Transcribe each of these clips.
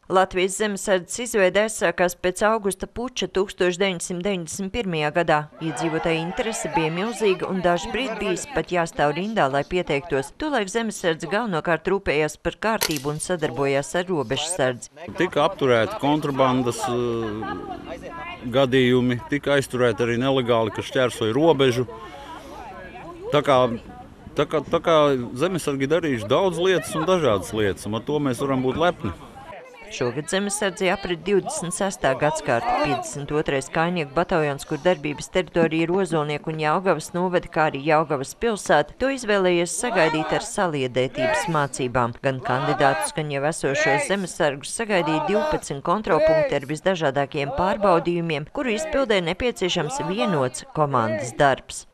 Latvijas zemesardzes izveide aizsākās pēc augusta puča 1991. gadā. Iedzīvotāju interese bija milzīga un dažu brīdi bijis pat jāstāv rindā, lai pieteiktos. Tolaik zemesardze galvenokārt rūpējās par kārtību un sadarbojās ar robežsardzi. Tika apturēti kontrabandas gadījumi, tika aizturēti arī nelegāli, kas šķērsoja robežu. Tā kā zemesargi darījuši daudz lietas un dažādas lietas, un ar to mēs varam būt lepni. Šogad zemesardzei aprit 26. gadskārta, 52. kājnieku bataljons, kur darbības teritorija ir Ozolnieku un Jelgavas novadi, kā arī Jelgavas pilsēta, to izvēlējies sagaidīt ar saliedētības mācībām. Gan kandidātus, gan jau esošos zemesargus sagaidīja 12 kontrolpunkti ar visdažādākajiem pārbaudījumiem, kuru izpildē nepieciešams vienots komandas darbs.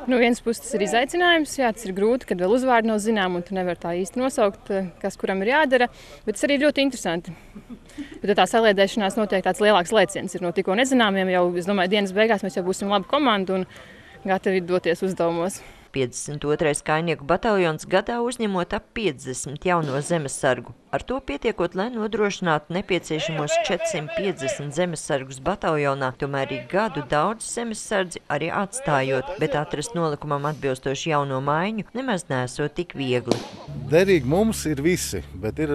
No vienas puses tas ir izaicinājums, tas ir grūti, kad vēl uzvārdi nav zinām un tu nevar tā īsti nosaukt, kas kuram ir jādara, bet tas arī ļoti interesanti. Bet tā saliedēšanās notiek tāds lielāks lēciens ir no tikko nezināmiem, jau, es domāju, dienas beigās mēs jau būsim laba komanda un gatavi doties uzdevumos. 52. kājnieku bataljons gadā uzņemot ap 50 jauno zemesargu. Ar to pietiekot, lai nodrošinātu nepieciešamos 450 zemesargus bataljonā, tomēr arī gadu daudz zemesardzi arī atstājot, bet atrast nolikumam atbilstoši jauno maiņu nemaz nesot tik viegli. Derīgi mums ir visi, bet ir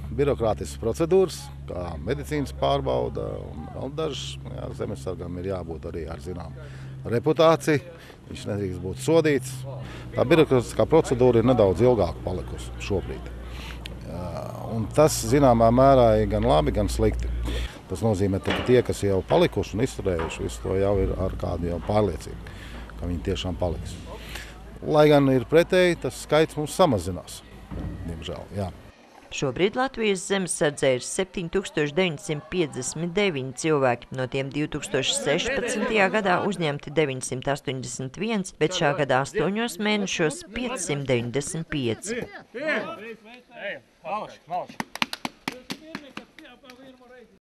birokrātiskas procedūras, kā medicīnas pārbauda, un dažs zemesargam ir jābūt arī ar zinām reputāciju, viņš nedrīkst būt sodīts. Tā birokrātiskā procedūra ir nedaudz ilgāka palikusi šobrīd. Un tas zināmā mērā ir gan labi, gan slikti. Tas nozīmē, ka tie, kas jau palikuši un izturējuši, visu to jau ir ar kādu jau pārliecību, ka viņi tiešām paliks. Lai gan ir pretēji, tas skaits mums samazinās, diemžēl, jā. Šobrīd Latvijas zemesardzē ir 7959 cilvēki, no tiem 2016. gadā uzņemti 981, bet šā gada 8 mēnešos 595.